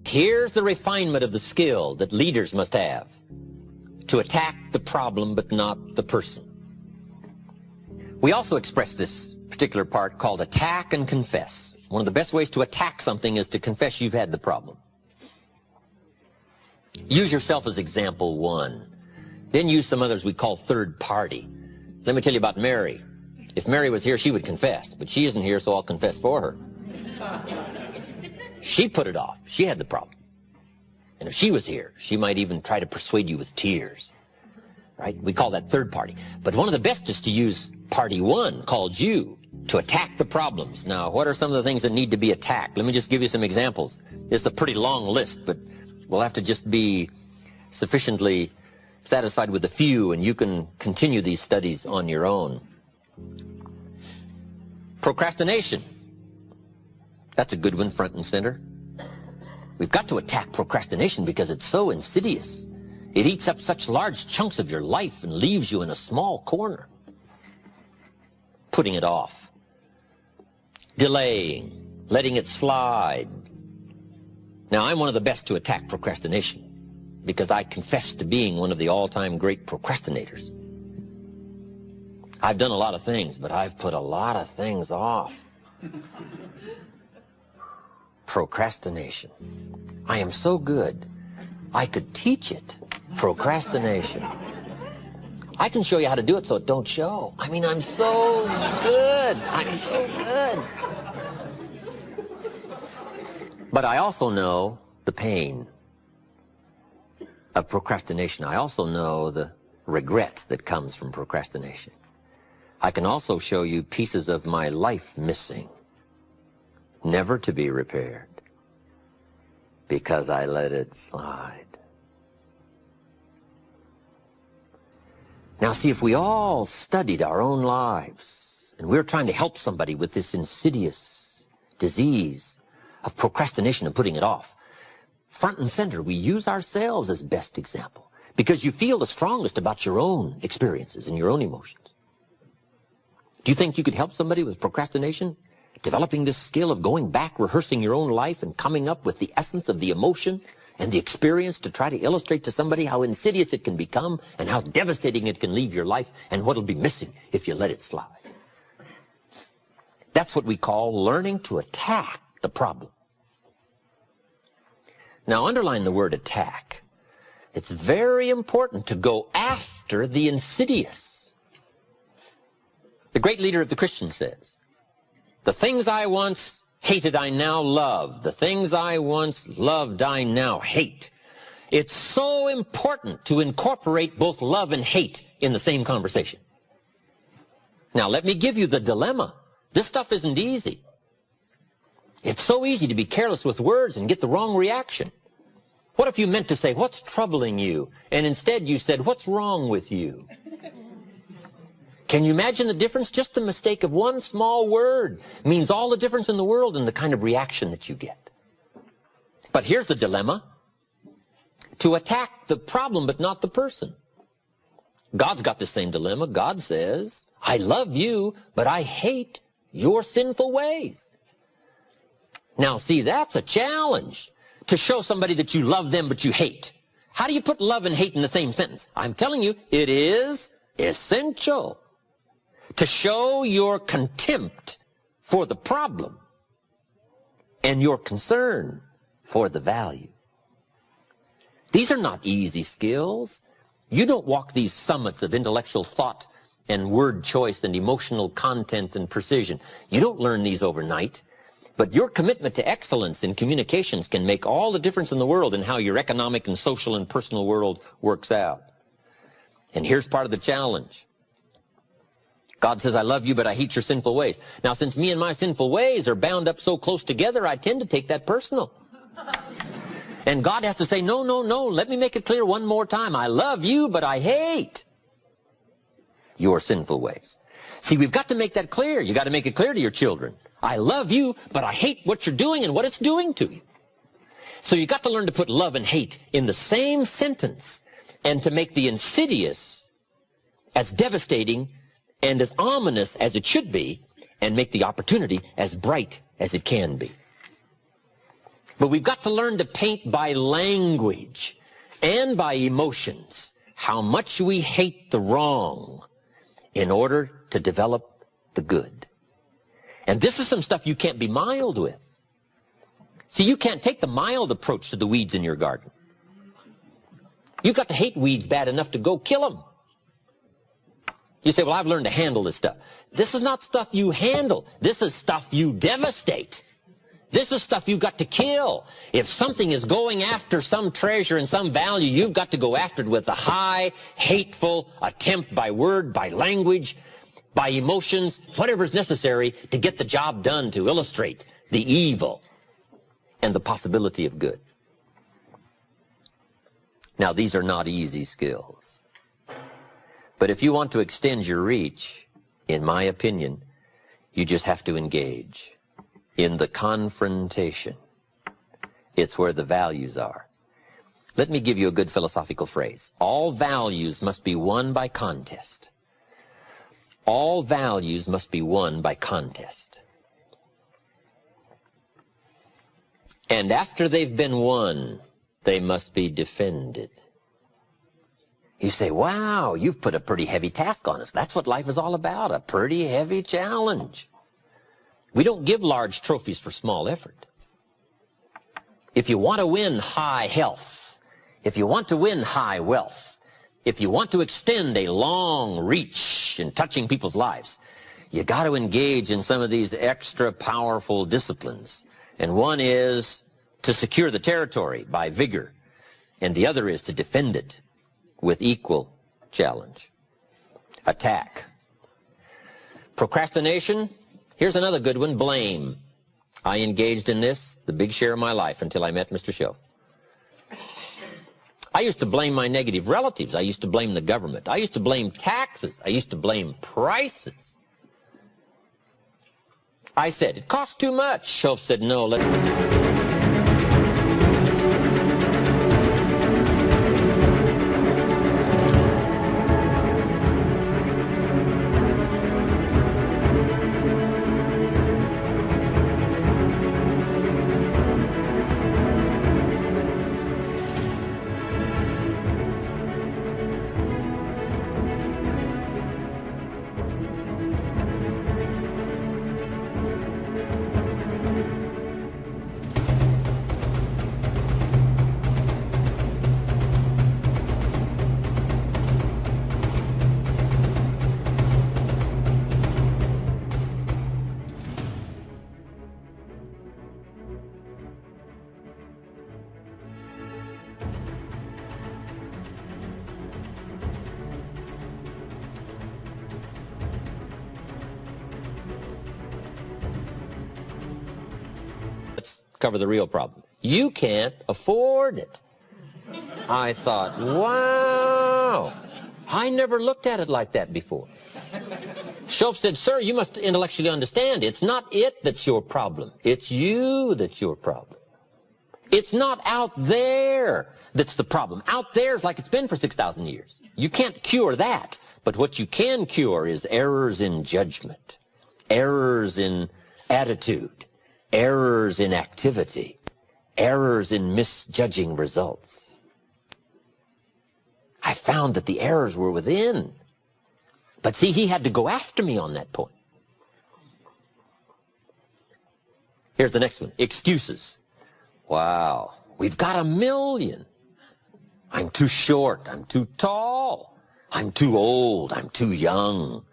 Here's the refinement of the skill that leaders must have: to attack the problem but not the person. We also express this particular part called attack and confess. One of the best ways to attack something is to confess you've had the problem. Use yourself as example one. Then use some others we call third party. Let me tell you about Mary. If Mary was here, she would confess, but she isn't here, so I'll confess for her. She put it off. She had the problem. And if she was here, she might even try to persuade you with tears. Right? We call that third party. But one of the best is to use party one, called you, to attack the problems. Now, what are some of the things that need to be attacked? Let me just give you some examples. It's a pretty long list, but we'll have to just be sufficiently satisfied with a few, and you can continue these studies on your own. Procrastination. That's a good one, front and center. We've got to attack procrastination because it's so insidious. It eats up such large chunks of your life and leaves you in a small corner. Putting it off. Delaying. Letting it slide. Now, I'm one of the best to attack procrastination because I confess to being one of the all-time great procrastinators. I've done a lot of things, but I've put a lot of things off. Procrastination. I am so good, I could teach it. Procrastination. I can show you how to do it so it don't show. I mean, I'm so good. I'm so good. But I also know the pain of procrastination. I also know the regret that comes from procrastination. I can also show you pieces of my life missing, never to be repaired, because I let it slide. Now see, if we all studied our own lives, and we're trying to help somebody with this insidious disease of procrastination and putting it off, front and center, we use ourselves as best example, because you feel the strongest about your own experiences and your own emotions. Do you think you could help somebody with procrastination? Developing this skill of going back, rehearsing your own life, and coming up with the essence of the emotion and the experience to try to illustrate to somebody how insidious it can become and how devastating it can leave your life and what'll be missing if you let it slide. That's what we call learning to attack the problem. Now, underline the word attack. It's very important to go after the insidious. The great leader of the Christians says, "The things I once hated I now love. The things I once loved I now hate." It's so important to incorporate both love and hate in the same conversation. Now, let me give you the dilemma. This stuff isn't easy. It's so easy to be careless with words and get the wrong reaction. What if you meant to say, "What's troubling you?" and instead you said, "What's wrong with you?" Can you imagine the difference? Just the mistake of one small word means all the difference in the world in the kind of reaction that you get. But here's the dilemma. To attack the problem but not the person. God's got the same dilemma. God says, "I love you, but I hate your sinful ways." Now, see, that's a challenge, to show somebody that you love them but you hate. How do you put love and hate in the same sentence? I'm telling you, it is essential to show your contempt for the problem and your concern for the value. These are not easy skills. You don't walk these summits of intellectual thought and word choice and emotional content and precision. You don't learn these overnight. But your commitment to excellence in communications can make all the difference in the world in how your economic and social and personal world works out. And here's part of the challenge. God says, "I love you, but I hate your sinful ways." Now, since me and my sinful ways are bound up so close together, I tend to take that personal. And God has to say, "No, no, no, let me make it clear one more time. I love you, but I hate your sinful ways." See, we've got to make that clear. You got to make it clear to your children. I love you, but I hate what you're doing and what it's doing to you. So you got to learn to put love and hate in the same sentence and to make the insidious as devastating and as ominous as it should be, and make the opportunity as bright as it can be. But we've got to learn to paint by language and by emotions how much we hate the wrong in order to develop the good. And this is some stuff you can't be mild with. See, you can't take the mild approach to the weeds in your garden. You've got to hate weeds bad enough to go kill them. You say, well, I've learned to handle this stuff. This is not stuff you handle. This is stuff you devastate. This is stuff you've got to kill. If something is going after some treasure and some value, you've got to go after it with a high, hateful attempt by word, by language, by emotions, whatever is necessary to get the job done to illustrate the evil and the possibility of good. Now, these are not easy skills. But if you want to extend your reach, in my opinion, you just have to engage in the confrontation. It's where the values are. Let me give you a good philosophical phrase. All values must be won by contest. All values must be won by contest. And after they've been won, they must be defended. You say, wow, you've put a pretty heavy task on us. That's what life is all about, a pretty heavy challenge. We don't give large trophies for small effort. If you want to win high health, if you want to win high wealth, if you want to extend a long reach in touching people's lives, you got to engage in some of these extra powerful disciplines. And one is to secure the territory by vigor, and the other is to defend it with equal challenge. Attack. Procrastination. Here's another good one, blame. I engaged in this the big share of my life until I met Mr. Show. I used to blame my negative relatives. I used to blame the government. I used to blame taxes. I used to blame prices. I said, it costs too much. Show said, no, let's... cover the real problem. You can't afford it. I thought, wow, I never looked at it like that before. Shoaff said, sir, you must intellectually understand, it's not it that's your problem. It's you that's your problem. It's not out there that's the problem. Out there is like it's been for 6,000 years. You can't cure that. But what you can cure is errors in judgment, errors in attitude, errors in activity, errors in misjudging results. I found that the errors were within. But see, he had to go after me on that point. Here's the next one. Excuses. Wow, we've got 1,000,000. I'm too short. I'm too tall. I'm too old. I'm too young.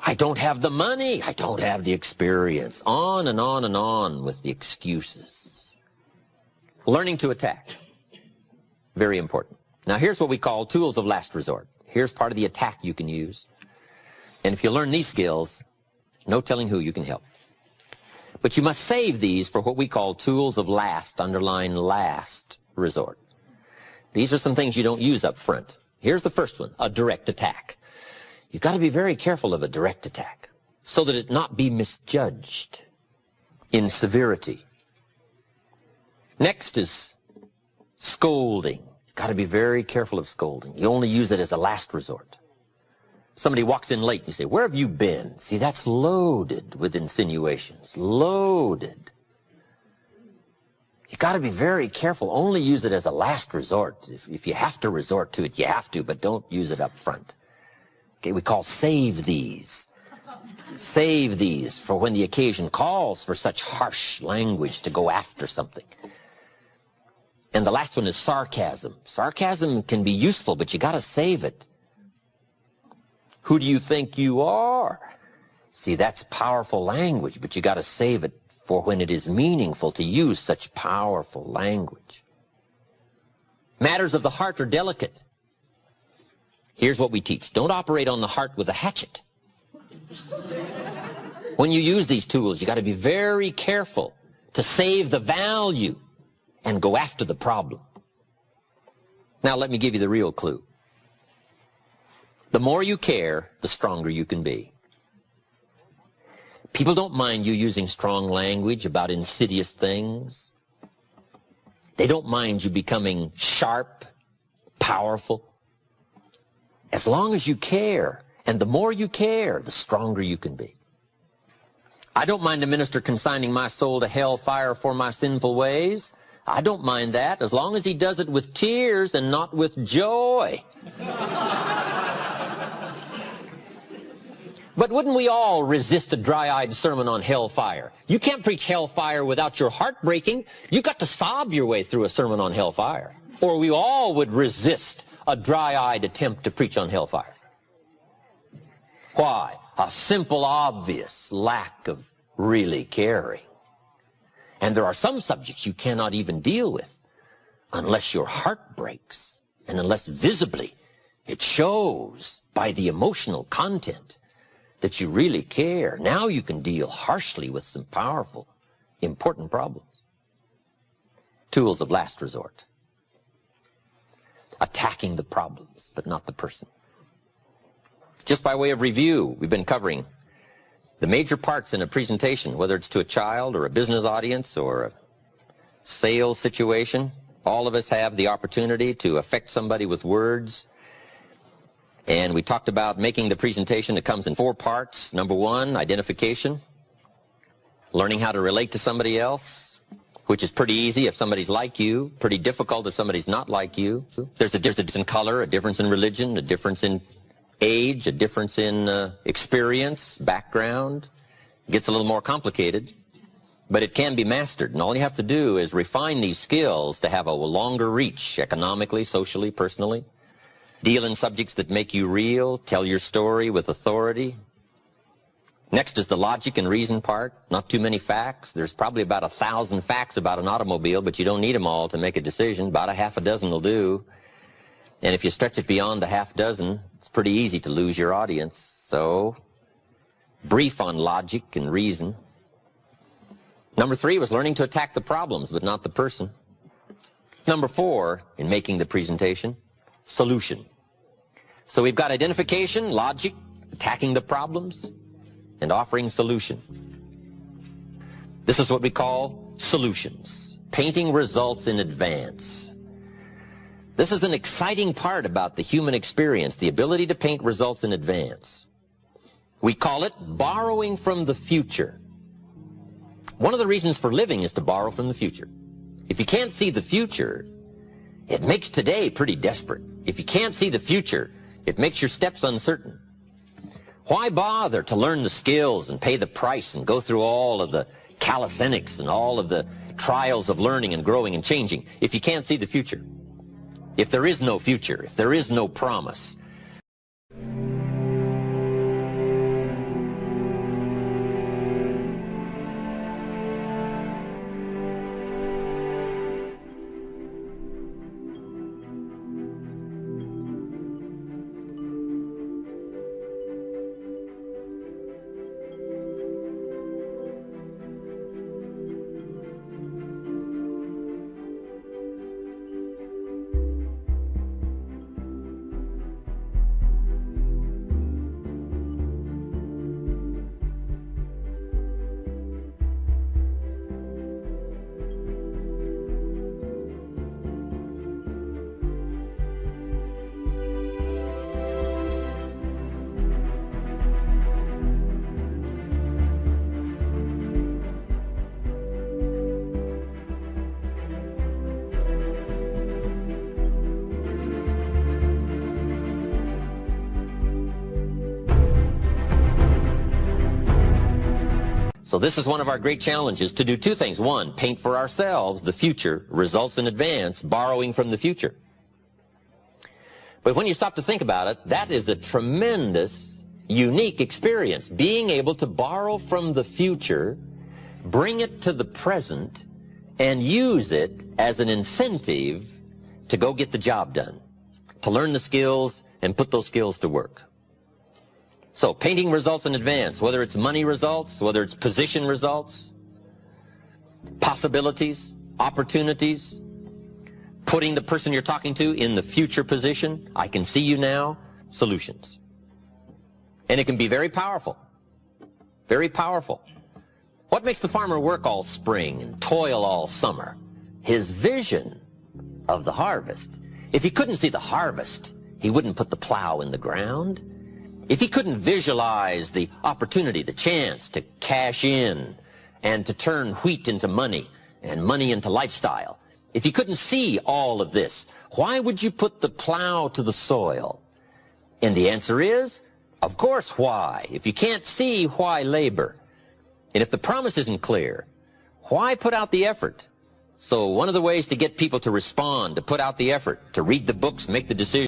I don't have the money. I don't have the experience. On and on and on with the excuses. Learning to attack. Very important. Now here's what we call tools of last resort. Here's part of the attack you can use. And if you learn these skills, no telling who you can help. But you must save these for what we call tools of last, underline last resort. These are some things you don't use up front. Here's the first one, a direct attack. You've got to be very careful of a direct attack so that it not be misjudged in severity. Next is scolding. You've got to be very careful of scolding. You only use it as a last resort. Somebody walks in late and you say, where have you been? See, that's loaded with insinuations. Loaded. You got to be very careful. Only use it as a last resort. If you have to resort to it, you have to, but don't use it up front. Okay, we call save these. Save these for when the occasion calls for such harsh language to go after something. And the last one is sarcasm. Sarcasm can be useful, but you got to save it. Who do you think you are? See, that's powerful language, but you got to save it for when it is meaningful to use such powerful language. Matters of the heart are delicate. Here's what we teach. Don't operate on the heart with a hatchet. When you use these tools, you got to be very careful to save the value and go after the problem. Now let me give you the real clue. The more you care, the stronger you can be. People don't mind you using strong language about insidious things. They don't mind you becoming sharp, powerful. As long as you care, and the more you care, the stronger you can be. I don't mind a minister consigning my soul to hellfire for my sinful ways. I don't mind that, as long as he does it with tears and not with joy. But wouldn't we all resist a dry-eyed sermon on hellfire? You can't preach hellfire without your heart breaking. You got to sob your way through a sermon on hellfire. Or we all would resist a dry-eyed attempt to preach on hellfire. Why? A simple, obvious lack of really caring. And there are some subjects you cannot even deal with unless your heart breaks and unless visibly it shows by the emotional content that you really care. Now you can deal harshly with some powerful, important problems. Tools of last resort. Attacking the problems, but not the person. Just by way of review, we've been covering the major parts in a presentation, whether it's to a child or a business audience or a sales situation. All of us have the opportunity to affect somebody with words. And we talked about making the presentation. It comes in 4 parts. Number 1, identification. Learning how to relate to somebody else, which is pretty easy if somebody's like you, pretty difficult if somebody's not like you. There's a difference in color, a difference in religion, a difference in age, a difference in experience, background. It gets a little more complicated, but it can be mastered. And all you have to do is refine these skills to have a longer reach economically, socially, personally. Deal in subjects that make you real. Tell your story with authority. Next is the logic and reason part. Not too many facts. There's probably about 1,000 facts about an automobile, but you don't need them all to make a decision. About a half a dozen will do. And if you stretch it beyond the half dozen, it's pretty easy to lose your audience. So, brief on logic and reason. Number 3 was learning to attack the problems, but not the person. Number 4, in making the presentation, solution. So we've got identification, logic, attacking the problems, and offering solution. This is what we call solutions. Painting results in advance. This is an exciting part about the human experience, the ability to paint results in advance. We call it borrowing from the future. One of the reasons for living is to borrow from the future. If you can't see the future, it makes today pretty desperate. If you can't see the future, it makes your steps uncertain. Why bother to learn the skills and pay the price and go through all of the calisthenics and all of the trials of learning and growing and changing if you can't see the future? If there is no future, if there is no promise, So this is one of our great challenges, to do two things. One, paint for ourselves the future, results in advance, borrowing from the future. But when you stop to think about it, that is a tremendous, unique experience, being able to borrow from the future, bring it to the present, and use it as an incentive to go get the job done, to learn the skills and put those skills to work. So painting results in advance, whether it's money results, whether it's position results, possibilities, opportunities, putting the person you're talking to in the future position, I can see you now, solutions. And it can be very powerful, very powerful. What makes the farmer work all spring and toil all summer? His vision of the harvest. If he couldn't see the harvest, he wouldn't put the plow in the ground. If he couldn't visualize the opportunity, the chance to cash in and to turn wheat into money and money into lifestyle, if he couldn't see all of this, why would you put the plow to the soil? And the answer is, of course, why? If you can't see, why labor? And if the promise isn't clear, why put out the effort? So one of the ways to get people to respond, to put out the effort, to read the books, make the decisions,